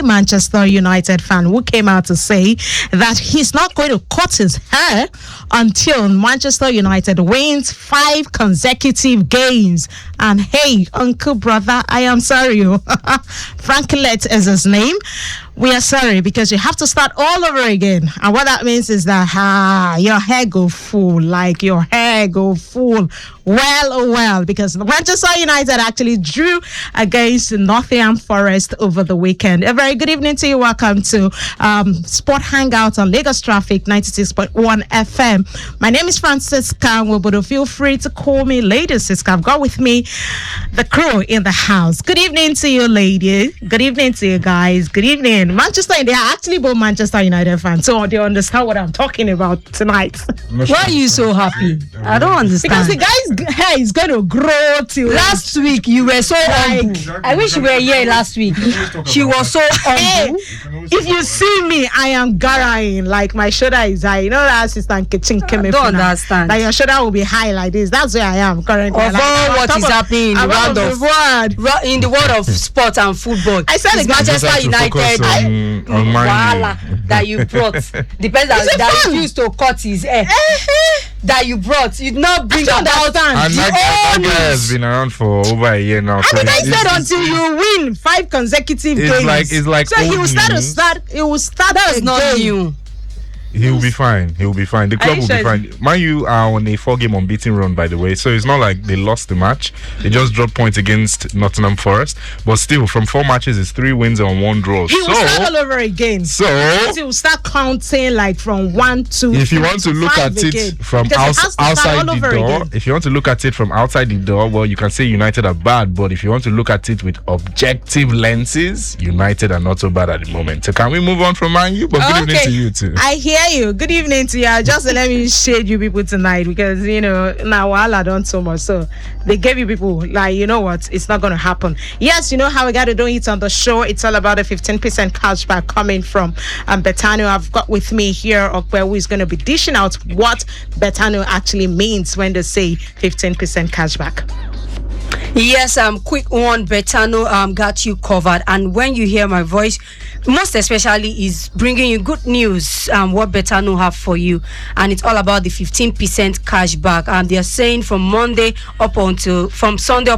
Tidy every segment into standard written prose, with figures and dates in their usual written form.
by Manchester United fan who came out to say that he's not going to cut his hair until Manchester United wins 5 consecutive games. And hey, uncle brother, I am sorry. Franklin is his name. We are sorry because you have to start all over again. And what that means is that your hair go full, like your hair go full. Well, because Manchester United actually drew against Nottingham Forest over the weekend. A very good evening to you. Welcome to Sport Hangout on Lagos Traffic 96.1 FM. My name is Francisca Nwobodo. Feel free to call me Lady Siska. I've got with me the crew in the house. Good evening to you, lady. Good evening to you guys. Good evening. Manchester, they are actually both Manchester United fans, so they understand what I'm talking about tonight. Why are you so happy? I don't understand. Because the guy's hair is going to grow till last week. You were so humble. I wish you were here last week. She was so humble. If you see me, I am garaying, like my shoulder is high. You know that assistant kitchen came in. Don't understand. Like your shoulder will be high like this. That's where I am currently. Of all what is happening in the world of sport and football, I said it's Manchester United that you brought. The person that refused to cut his hair that you brought, you did not bring about. And that guy has been around for over a year now. And I said until you win 5 consecutive games. It's like so he will start. That's not new. He will be fine. He will be fine. The club will be fine. Man U are on a 4-game unbeaten run, by the way. So it's not like they lost the match. They just dropped points against Nottingham Forest. But still, from 4 matches, it's 3 wins and 1 draw. He will start all over again. So he will start counting like from 1, 2. If you want to look at it from outside the door, if you want to look at it from outside the door, well, you can say United are bad. But if you want to look at it with objective lenses, United are not so bad at the moment. So can we move on from Man U? But good evening to you too. I hear you. Good evening to you. Just let me shade you people tonight because now I don't so much. So they gave you people like, you know what, it's not going to happen. Yes, you know how we got to do it on the show. It's all about a 15% cashback coming from Betano. I've got with me here Ope, who is going to be dishing out what Betano actually means when they say 15% cashback. Yes, quick one. Betano got you covered, and when you hear my voice, most especially is bringing you good news. What Betano have for you, and it's all about the 15% cashback. And they're saying from Monday up until Sunday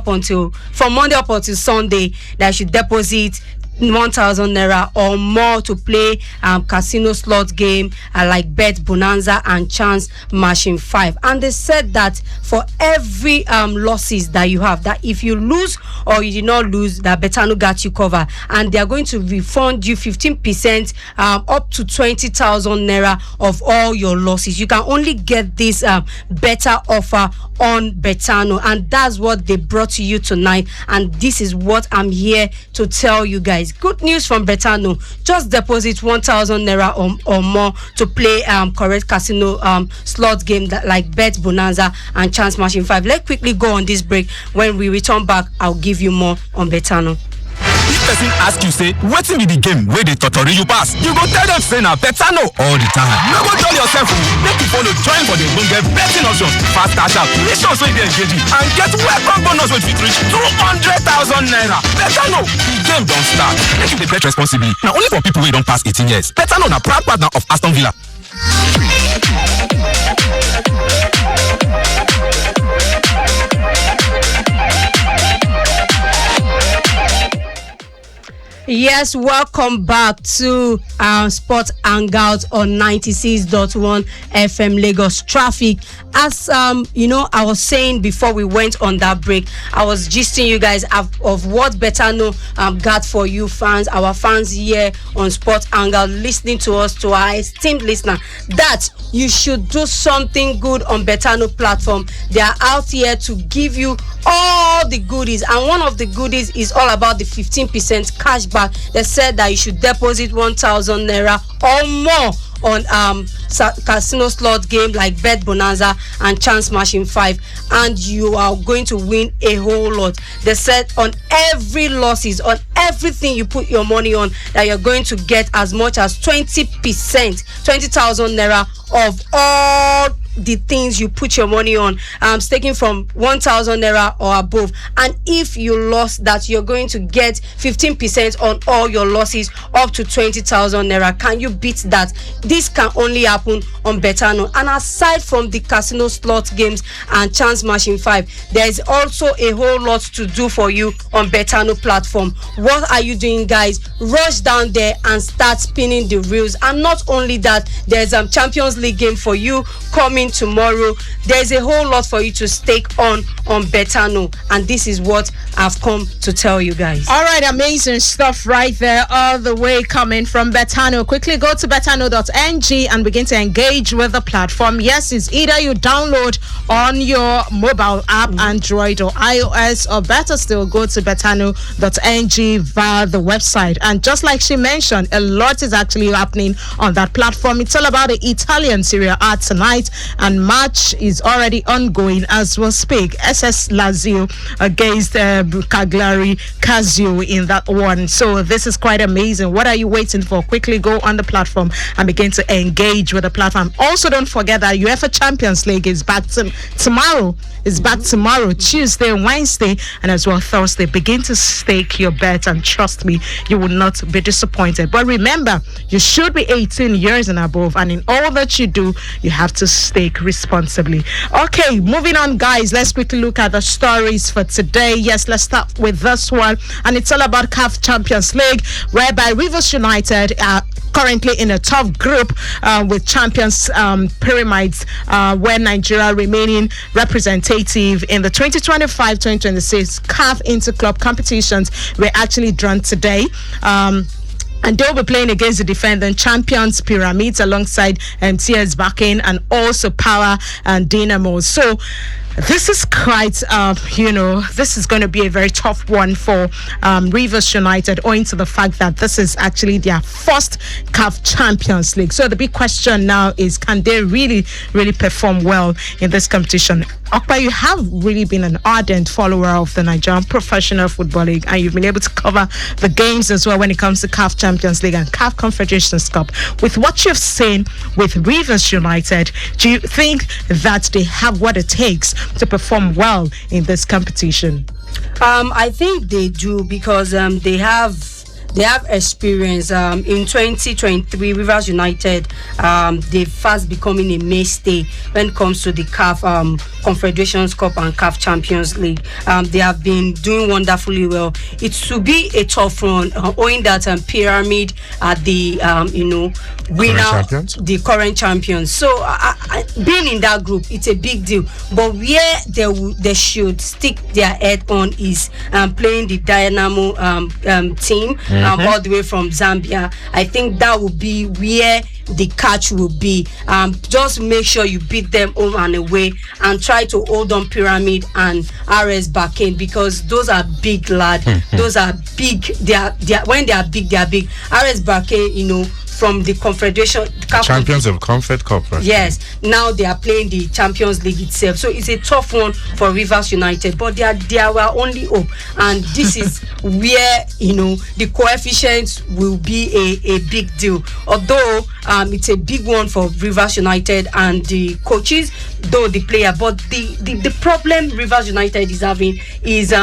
that you should deposit 1,000 naira or more to play casino slot game like Bet Bonanza and Chance Machine 5. And they said that for every losses that you have, that if you lose or you did not lose, that Betano got you covered, and they are going to refund you 15% up to 20,000 naira of all your losses. You can only get this better offer on Betano, and that's what they brought to you tonight, and this is what I'm here to tell you guys. Good news from Betano. Just deposit 1,000 naira or more to play correct casino slot game like Bet Bonanza and Chance Machine 5. Let's quickly go on this break. When we return back, I'll give you more on Betano. If person ask you, say, what's in the game where they totally you pass, you go tell them, say, now, Betano all the time. You go tell yourself, make you follow, join for the get betting options, fast cash out, mission so you engage and get welcome bonus with reach 200,000 naira. Betano, the game don't start. Make you the bet responsibly. Now, only for people who don't pass 18 years. Betano, na proud partner of Aston Villa. Yes, welcome back to Sport Hangout on 96.1 FM Lagos Traffic. As I was saying before we went on that break, I was gisting you guys of what Betano got for you fans, our fans here on Sport Hangout, listening to us, to our esteemed listener, that you should do something good on Betano platform. They are out here to give you all the goodies, and one of the goodies is all about the 15% cashback. They said that you should deposit 1,000 naira or more on casino slot game like Bet Bonanza and Chance Machine 5, and you are going to win a whole lot. They said on every losses, on everything you put your money on, that you're going to get as much as 20%, 20,000 naira of all the things you put your money on, staking from 1,000 naira or above, and if you lost that, you're going to get 15% on all your losses up to 20,000 naira. Can you beat that? This can only happen on Betano. And aside from the casino slot games and chance machine 5, there is also a whole lot to do for you on Betano platform. What are you doing, guys? Rush down there and start spinning the reels. And not only that, there's a Champions League game for you coming tomorrow. There's a whole lot for you to stake on Betano, and this is what I've come to tell you guys. All right, amazing stuff right there, all the way coming from Betano. Quickly go to betano.ng and begin to engage with the platform. Yes, it's either you download on your mobile app, Android or iOS, or better still, go to betano.ng via the website. And just like she mentioned, a lot is actually happening on that platform. It's all about the Italian Serie A tonight, and match is already ongoing as we speak. SS Lazio against Cagliari Calcio in that one. So this is quite amazing. What are you waiting for? Quickly go on the platform and begin to engage with the platform. Also, don't forget that UEFA Champions League is back tomorrow. It's back tomorrow, Tuesday, Wednesday, and as well Thursday. Begin to stake your bet, and trust me, you will not be disappointed. But remember, you should be 18 years and above, and in all that you do, you have to stake responsibly. Okay, moving on, guys. Let's quickly look at the stories for today. Yes, let's start with this one, and it's all about CAF Champions League, whereby Rivers United are currently in a tough group with champions Pyramids, where Nigeria remaining representative in the 2025-2026 CAF Interclub competitions were actually drawn today. And they'll be playing against the defending champions Pyramids alongside TS Bakken and also Power and Dynamo. So this is quite, this is going to be a very tough one for Rivers United, owing to the fact that this is actually their first CAF Champions League. So the big question now is, can they really perform well in this competition? Ope, you have really been an ardent follower of the Nigerian Professional Football League, and you've been able to cover the games as well when it comes to CAF Champions League and CAF Confederations Cup. With what you've seen with Rivers United, do you think that they have what it takes to perform well in this competition? I think they do, because they have experience. In 2023, Rivers United, they fast becoming a mainstay when it comes to the CAF Confederations Cup and CAF Champions League. They have been doing wonderfully well. It should be a tough run, owing that Pyramid are the winner, the current champions. So being in that group, it's a big deal. But where they should stick their head on is playing the Dynamo team. All the way from Zambia. I think that will be where the catch will be. Just make sure you beat them home and away, and try to hold on Pyramid and RS Bakken, because those are big lads. Those are big. They are when they are big, they are big. RS Bakken, from the Confederation champions of Confed Cup, right? Yes, now they are playing the Champions League itself, so it's a tough one for Rivers United, but they are our only hope, and this is where the coefficients will be a big deal. Although it's a big one for Rivers United and the coaches, though the player, but the problem Rivers United is having is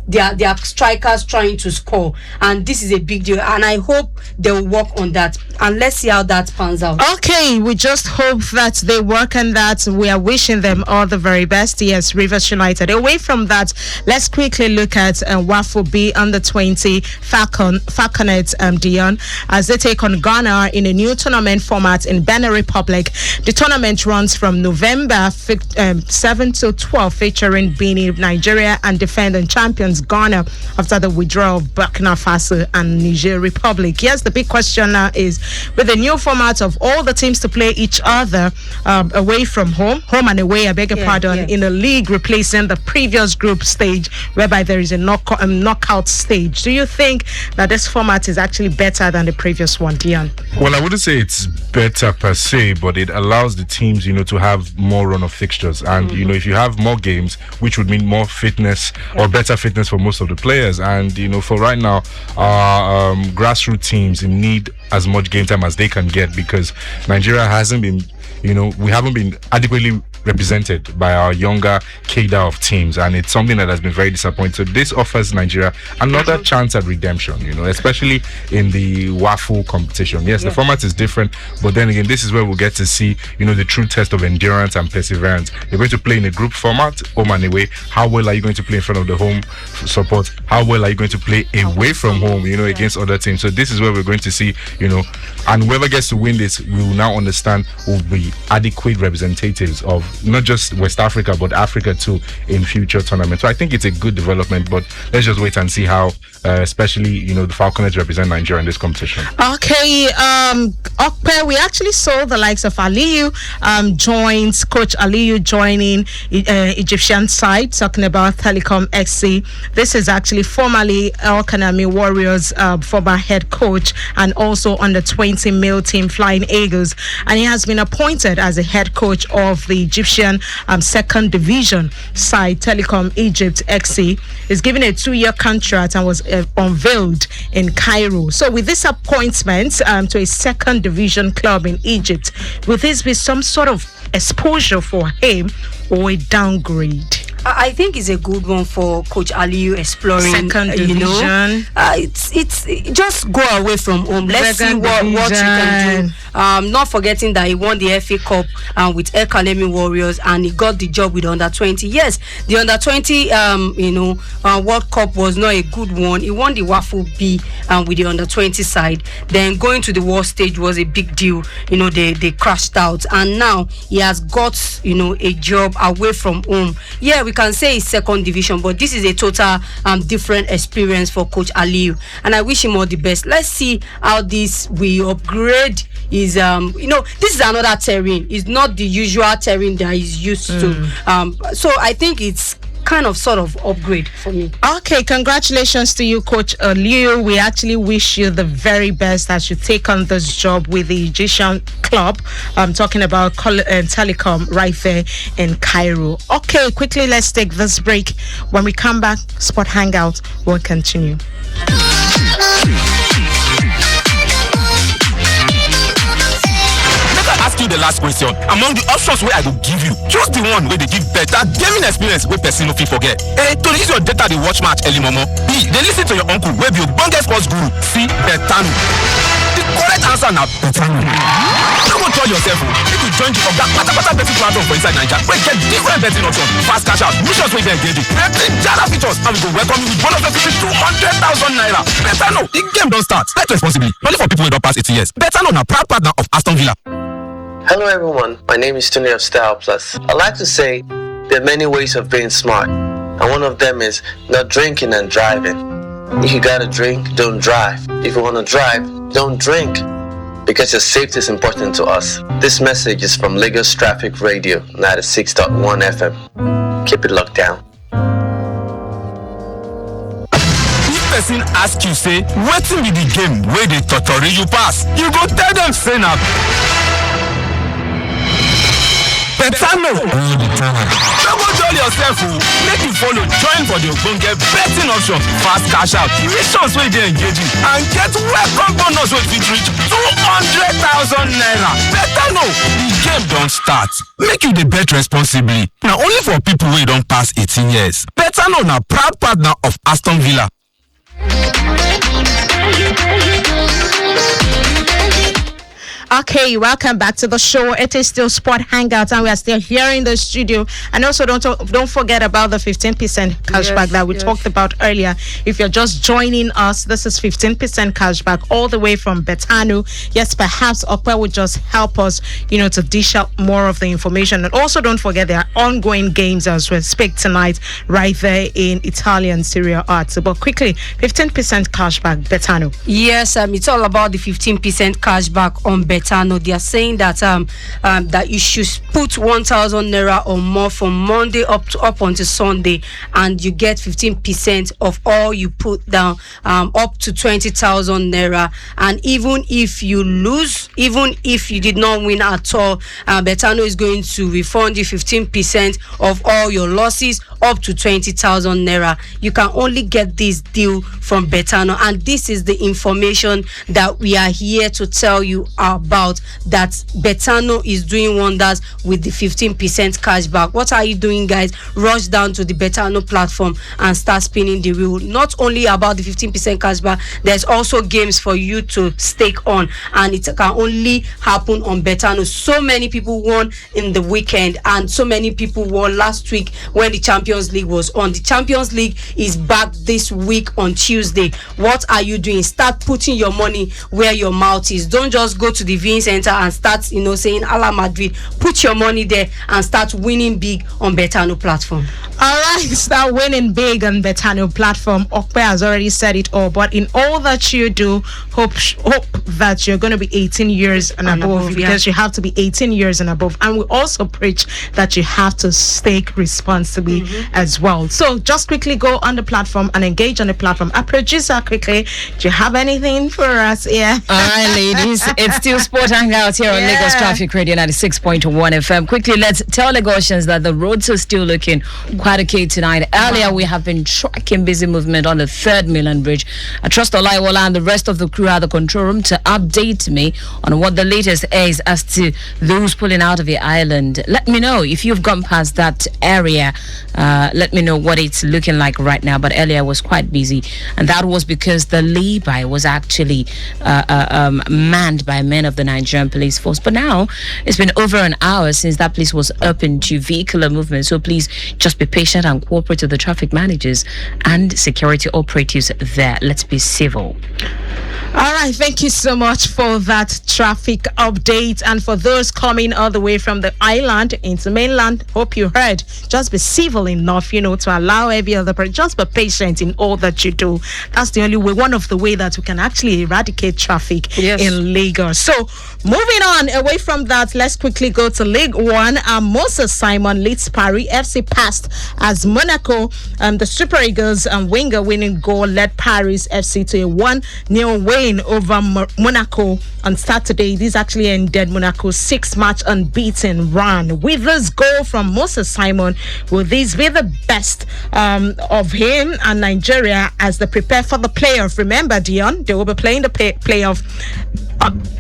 their strikers trying to score, and this is a big deal, and I hope they'll work on that, and let's see how that pans out. Okay, we just hope that they work on that. We are wishing them all the very best. Yes, Rivers United. Away from that, let's quickly look at Waffle B under 20 Falconets Deon, as they take on Ghana in a new tournament format in Benin Republic. The tournament runs from November 7 to 12, featuring Benin, Nigeria, and defending champions Ghana after the withdrawal of Burkina Faso and Niger Republic. Yes, the big question now is, with the new format of all the teams to play each other away from home and away, I beg your pardon, in a league replacing the previous group stage, whereby there is a knockout stage. Do you think that this format is actually better than the previous one, Deon? Well, I wouldn't say it's better per se, but it allows the teams, to have more run of fixtures, and if you have more games, which would mean more fitness or better fitness for most of the players, and for right now, grassroots teams need as much game time as they can get, because Nigeria hasn't been we haven't been adequately represented by our younger cadre of teams, and it's something that has been very disappointing. So this offers Nigeria another chance at redemption, especially in the WAFU competition. Yes, the format is different, but then again, this is where we'll get to see, the true test of endurance and perseverance. You're going to play in a group format, home and away. How well are you going to play in front of the home support? How well are you going to play away from home, against other teams? So this is where we're going to see, and whoever gets to win this, we will now understand who will be adequate representatives of not just West Africa, but Africa too in future tournaments. So I think it's a good development, but let's just wait and see how, especially, the Falconers represent Nigeria in this competition. Okay, Ope, we actually saw the likes of Aliyu Coach Aliyu joining Egyptian side, talking about Telecom XC. This is actually formerly El Kanami Warriors former head coach, and also on the 20 male team Flying Eagles, and he has been appointed as a head coach of the Egyptian second division side, Telecom Egypt XC. Is given a 2-year contract and was unveiled in Cairo. So with this appointment to a second division club in Egypt, will this be some sort of exposure for him or a downgrade? I think it's a good one for Coach Aliyu exploring second division. It's just go away from home. Let's see what you can do. Not forgetting that he won the FA Cup with El Kanemi Warriors, and he got the job with under 20. Yes, the under 20 World Cup was not a good one. He won the WAFU B with the under 20 side. Then going to the world stage was a big deal. They crashed out, and now he has got a job away from home. Yeah, we can say it's second division, but this is a total different experience for Coach Aliyu, and I wish him all the best. Let's see how this will upgrade his this is another terrain. It's not the usual terrain that he's used to. So I think it's kind of sort of upgrade for me. Okay, congratulations to you, Coach Aliyu. We actually wish you the very best as you take on this job with the Egyptian club. I'm talking about Telecom right there in Cairo. Okay, quickly, let's take this break. When we come back, Sport Hangout will continue. Ask you the last question. Among the options where I will give you, choose the one where they give better gaming experience where person no fit forget. A, to use your data they watch match early momo. B, they listen to your uncle where be your bongest sports guru. C, Betano. The correct answer now Betano. Don't go tell yourself if you join the pata betting platform for inside Nigeria, we get different betting options, fast cash out, missions where they engage you, betting jala features, and we go welcome you with bonus of 200,000 naira. Betano, the game don't start. Bet responsibly. Only for people who don't pass 18 years. Betano na proud partner of Aston Villa. Hello everyone, my name is Tony of Style Plus. I like to say there are many ways of being smart, and one of them is not drinking and driving. If you gotta drink, don't drive. If you wanna drive, don't drink, because your safety is important to us. This message is from Lagos Traffic Radio 96.1 FM. Keep it locked down. If person ask you say, wetin be the game where they totori you pass, you go tell them say na Betano. Don't go dull yourself, make you follow join for the ogbonge betting options, fast cash out, missions wey dey engaging, and get welcome bonus wey fit reach 200,000 naira. Betano, the game don start. Make you dey bet responsibly. Na only for people wey don pass 18 years. Betano na proud partner of Aston Villa. Okay, welcome back to the show. It is still Sport Hangout, and we are still here in the studio. And also, don't forget about the 15% cashback that we talked about earlier. If you're just joining us, this is 15% cashback all the way from Betano. Yes, perhaps Ope would just help us, to dish out more of the information. And also, don't forget there are ongoing games as we speak tonight, right there in Italian Serie A. But quickly, 15% cashback, Betano. Yes, it's all about the 15% cashback on Betano. They are saying that that you should put 1,000 naira or more from Monday up until Sunday, and you get 15% of all you put down, up to 20,000 naira. And even if you lose, even if you did not win at all, Betano is going to refund you 15% of all your losses up to 20,000 naira. You can only get this deal from Betano, and this is the information that we are here to tell you about. about that Betano is doing wonders with the 15% cashback. What are you doing, guys? Rush down to the Betano platform and start spinning the wheel. Not only about the 15% cashback, there's also games for you to stake on, and it can only happen on Betano. So many people won in the weekend, and so many people won last week when the Champions League was on. The Champions League is back this week on Tuesday. What are you doing? Start putting your money where your mouth is. Don't just go to the viewing center and start, saying Ala Madrid. Put your money there and start winning big on Betano platform. All right, start winning big on Betano platform. Ope has already said it all, but in all that you do, hope that you're going to be 18 years and above, because you have to be 18 years and above. And we also preach that you have to stake responsibly as well. So just quickly go on the platform and engage on the platform. Our producer, quickly, do you have anything for us here? All right, ladies, it's still Sport Hangout here on Lagos Traffic Radio 96.1 FM. Quickly, let's tell Lagosians that the roads are still looking quite okay tonight. Earlier, we have been tracking busy movement on the 3rd Milan Bridge. I trust Olaiwola and the rest of the crew at the control room to update me on what the latest is as to those pulling out of the island. Let me know if you've gone past that area. Let me know what it's looking like right now. But earlier was quite busy, and that was because the lay-by was actually manned by men of the Nigerian police force. But now it's been over an hour since that place was open to vehicular movement. So please just be patient and cooperate with the traffic managers and security operatives there. Let's be civil. All right, thank you so much for that traffic update. And for those coming all the way from the island into mainland, hope you heard. Just be civil enough, to allow every other person. Just be patient in all that you do. That's the only way, one of the way that we can actually eradicate traffic in Lagos. So moving on away from that, let's quickly go to League One. Moses Simon leads Paris FC past as Monaco. The Super Eagles winger winning goal led Paris FC to a 1-0 win over Monaco on Saturday. This actually ended Monaco's 6-match unbeaten run. With this goal from Moses Simon, will this be the best of him and Nigeria as they prepare for the playoff? Remember, Deon, they will be playing the playoff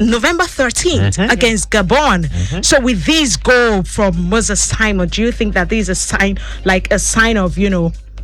November 13th against Gabon. So with this goal from Moses Simon, do you think that this is a sign of,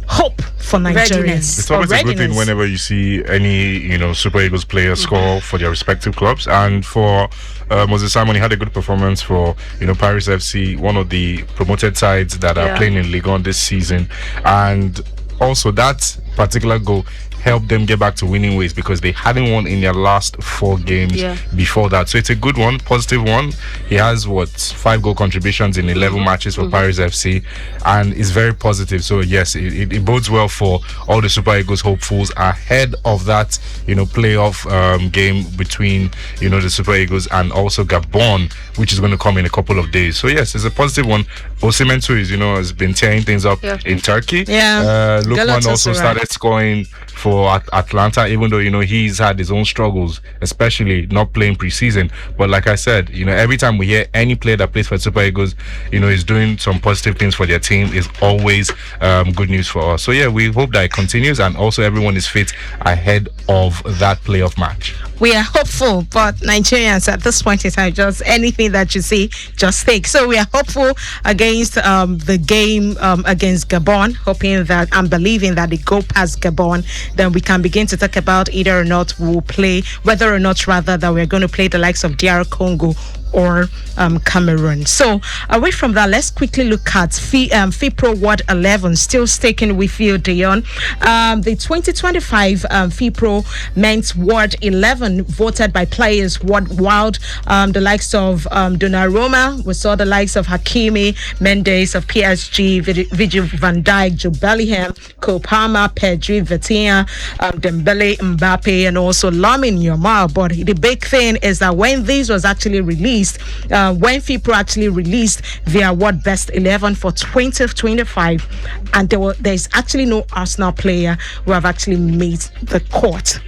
hope for Nigerians? It's always a good thing whenever you see any, Super Eagles players score for their respective clubs. And for Moses Simon, he had a good performance for, Paris FC, one of the promoted sides that are playing in Ligue 1 this season. And also that particular goal help them get back to winning ways, because they hadn't won in their last 4 games before that. So it's a good one, positive one. He has 5 goal contributions in 11 matches for Paris FC, and is very positive. So yes, it bodes well for all the Super Eagles hopefuls ahead of that playoff game between the Super Eagles and also Gabon, which is going to come in a couple of days. So yes, it's a positive one. Osimhen too has been tearing things up in Turkey. Lukman also started scoring for Atlanta, even though he's had his own struggles, especially not playing preseason. But like I said, every time we hear any player that plays for Super Eagles, is doing some positive things for their team, is always good news for us. So yeah, we hope that it continues, and also everyone is fit ahead of that playoff match. We are hopeful, but Nigerians at this point in time, just anything that you see, just take. So we are hopeful against the game against Gabon, hoping that and believing that they go past Gabon. Then we can begin to talk about whether or not that we're going to play the likes of DR Congo or Cameroon. So away from that, let's quickly look at FIPRO World 11. Still sticking with you, Deon. The 2025 FIPRO Men's World 11 voted by players worldwide. The likes of Donnarumma, we saw the likes of Hakimi, Mendes of PSG, Virgil van Dijk, Jude Bellingham, Cole Palmer, Pedri, Vitinha, Dembele, Mbappe, and also Lamine Yamal. But the big thing is that when this was actually released, released, when FIPRO actually released their best 11 for 2025, and there's actually no Arsenal player who have actually made the court.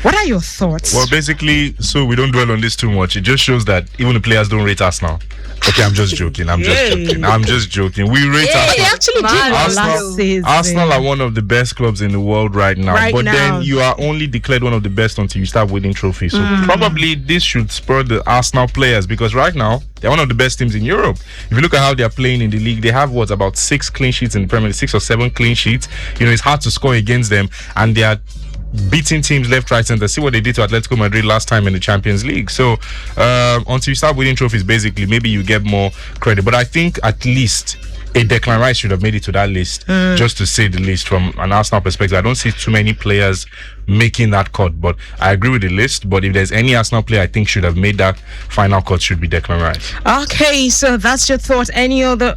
What are your thoughts? Well, basically, so we don't dwell on this too much. It just shows that even the players don't rate Arsenal. Okay, I'm just joking. I'm just joking. We rate Arsenal. They actually did last season. Arsenal are one of the best clubs in the world right now. Then you are only declared one of the best until you start winning trophies. So probably this should spur the Arsenal players, because right now they're one of the best teams in Europe. If you look at how they're playing in the league, they have about 6 clean sheets in the Premier League, 6 or 7 clean sheets. It's hard to score against them, and they are beating teams left, right, center. See what they did to Atletico Madrid last time in the Champions League. So until you start winning trophies, basically, maybe you get more credit. But I think at least a Declan Rice should have made it to that list, just to say the least. From an Arsenal perspective, I don't see too many players making that cut, but I agree with the list. But if there's any Arsenal player I think should have made that final cut, should be Declan Rice. Okay, so that's your thought. Any other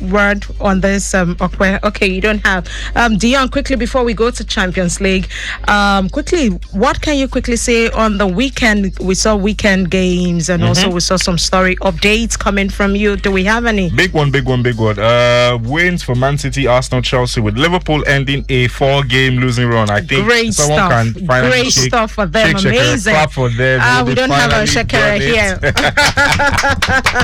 word on this? Okay, you don't have. Deon, quickly before we go to Champions League, quickly, what can you quickly say on the weekend? We saw weekend games, and also we saw some story updates coming from you. Do we have any? Big one. Wins for Man City, Arsenal, Chelsea, with Liverpool ending a 4-game losing run. I think great stuff. Great stuff for them. Amazing. Clap for them. We don't have a Shakira here.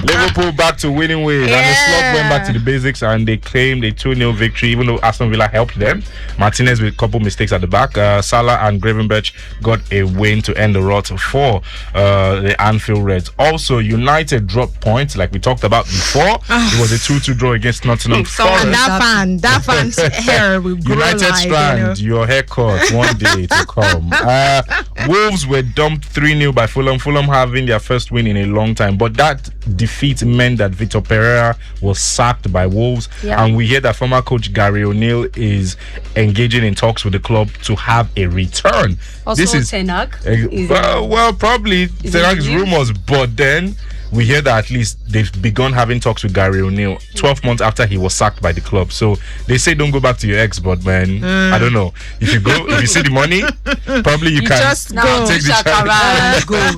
Liverpool back to winning ways, and the slot went back to the basics, and they claimed a 2-0 victory, even though Aston Villa helped them. Martinez with a couple mistakes at the back. Salah and Gravenberch got a win to end the rot for the Anfield Reds. Also, United dropped points like we talked about before. It was a 2-2 draw against Nottingham Forest. And that fan's hair will grow. United Strand, your haircut one day to come. Wolves were dumped 3-0 by Fulham. Fulham having their first win in a long time, but that defeat meant that Vitor Pereira was sacked by Wolves, and we hear that former coach Gary O'Neill is engaging in talks with the club to have a return. Also, this is Ten Hag. Probably Ten Hag's rumors, but then we hear that at least they've begun having talks with Gary O'Neill 12 months after he was sacked by the club. So they say don't go back to your ex, but man, I don't know. If you see the money, probably you can just go. Take the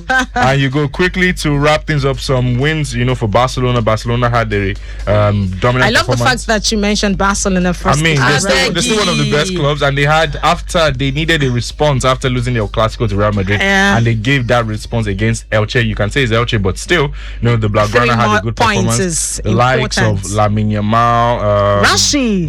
chance. And you go quickly to wrap things up. Some wins, for Barcelona. Barcelona had a dominant I love performance. the fact that you mentioned Barcelona first. I mean, they're still one of the best clubs, and they needed a response after losing their Clasico to Real Madrid, and they gave that response against Elche. You can say it's Elche, but still, the Blaugrana had a good performance. The likes of Lamine Yamal,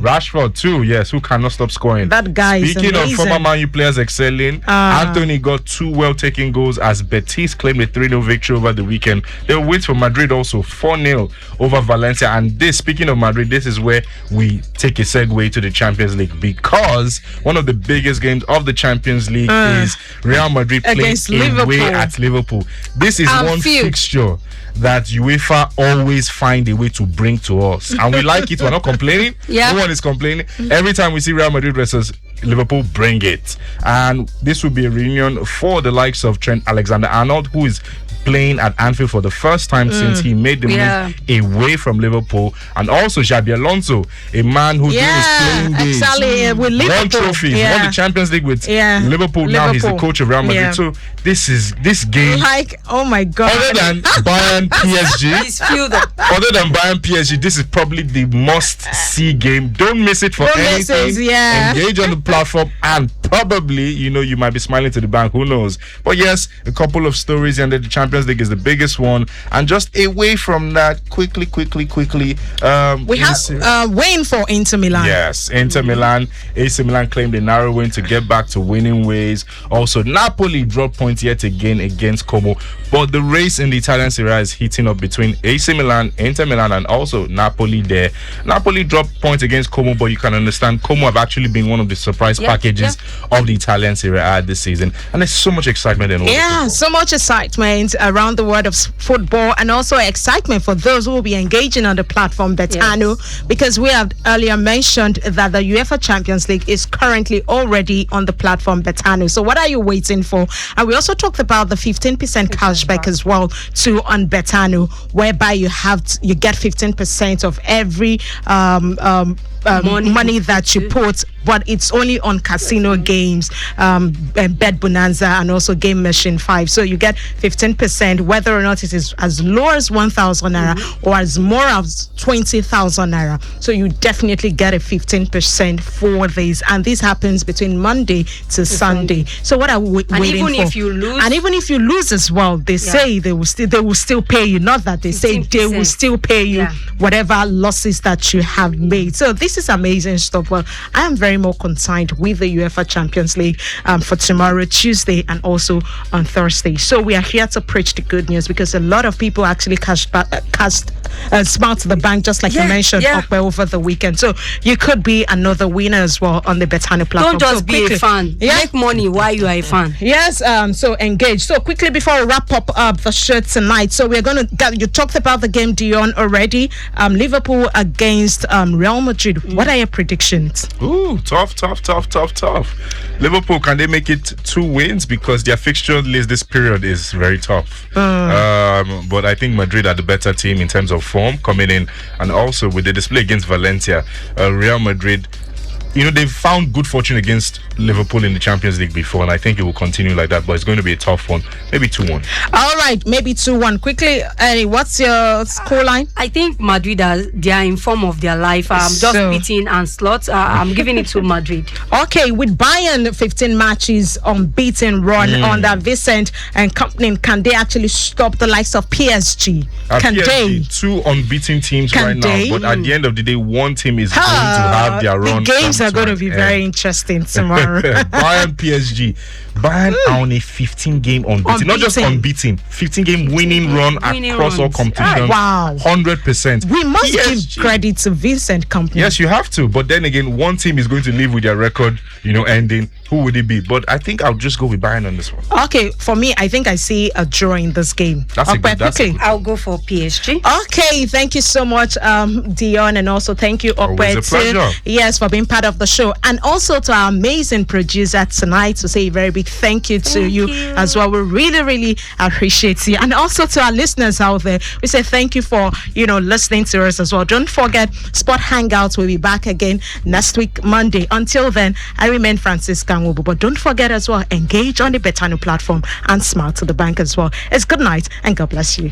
Rashford too, yes, who cannot stop scoring. That guy Speaking is amazing. of former Man U players excelling, Anthony got 2 well-taken goals as Betis claimed a 3-0 victory over the weekend. They will wait for Madrid also 4-0 over Valencia. And this, speaking of Madrid, this is where we take a segue to the Champions League, because one of the biggest games of the Champions League is Real Madrid playing away at Liverpool. This is one fixture that UEFA always find a way to bring to us, and we like it. We're not complaining. No one is complaining. Every time we see Real Madrid versus Liverpool, bring it. And this will be a reunion for the likes of Trent Alexander-Arnold, who is playing at Anfield for the first time since he made the move away from Liverpool, and also Xabi Alonso, a man who during his playing days with Liverpool, won trophies, won the Champions League with Liverpool. Now he's the coach of Real Madrid. So this game, oh my god, other than Bayern PSG, this is probably the must-see game. Don't miss it for anything. Engage on the platform, and probably you might be smiling to the bank. Who knows? But yes, a couple of stories, and the Champions League is the biggest one. And just away from that, quickly, we have win for Inter Milan. Yes, Inter Milan. AC Milan claimed a narrow win to get back to winning ways. Also, Napoli dropped points yet again against Como. But the race in the Italian Serie A is heating up between AC Milan, Inter Milan, and also Napoli there. Napoli dropped points against Como, but you can understand Como have actually been one of the surprise packages of the Italian Serie A this season. And there's so much excitement in all so much excitement. around the world of football, and also excitement for those who will be engaging on the platform Betano, because we have earlier mentioned that the UEFA Champions League is currently already on the platform Betano. So what are you waiting for? And we also talked about the 15% cashback as well too on Betano, whereby you get 15% of every money that you put, but it's only on casino games, Bet Bonanza, and also Game Machine 5. So you get 15%, whether or not it is as low as 1,000 naira or as more as 20,000 naira. So you definitely get a 15% for this, and this happens between Monday to Sunday. So what are we waiting for? If you lose, and even if you lose as well, they say they will still pay you. Not that they say they will still pay you whatever losses that you have made. So this is amazing stuff. Well, I am very more concerned with the UEFA Champions League for tomorrow, Tuesday, and also on Thursday. So we are here to preach the good news, because a lot of people actually smart to the bank, just like you mentioned, Ope, over the weekend. So you could be another winner as well on the Betano platform. Don't just be a fan. Make money while you are a fan. Yes. So engage. So quickly before we wrap up the show tonight, so we're going to you talked about the game, Deon, already. Liverpool against Real Madrid. What are your predictions? Ooh, tough. Liverpool, can they make it 2 wins? Because their fixture list this period is very tough. But I think Madrid are the better team in terms of form coming in, and also with the display against Valencia, Real Madrid, they've found good fortune against Liverpool in the Champions League before, and I think it will continue like that, but it's going to be a tough one. Maybe 2-1. All right, maybe 2-1. Quickly, Eddie, what's your scoreline? I think Madrid, they are in form of their life. Just beating Ancelotti. I'm giving it to Madrid. Okay, with Bayern 15 matches unbeaten run under Vicent and company, can they actually stop the likes of PSG? Can PSG, they? 2 unbeaten teams right now, but at the end of the day, one team is going to have their run. The games are going to be very interesting tomorrow. Bayern PSG. Bayern are on a 15-game unbeaten. Not just unbeaten, 15-game winning run across all competitions. Wow. 100%. We must give credit to Vincent Company. Yes, you have to. But then again, one team is going to live with their record, ending. Who would it be? But I think I'll just go with Bayern on this one. Okay, for me, I think I see a draw in this game. That's quickly. I'll go for PSG. Okay, thank you so much, Deon, and also thank you, Ope, always a pleasure. Yes, for being part of the show, and also to our amazing producer tonight, to say a very big thank you to you as well. We really, really appreciate you, and also to our listeners out there, we say thank you for listening to us as well. Don't forget, Sport Hangouts will be back again next week, Monday. Until then, I remain Francisca Nwobodo. But don't forget as well, engage on the Betano platform and smart to the bank as well. It's good night and God bless you.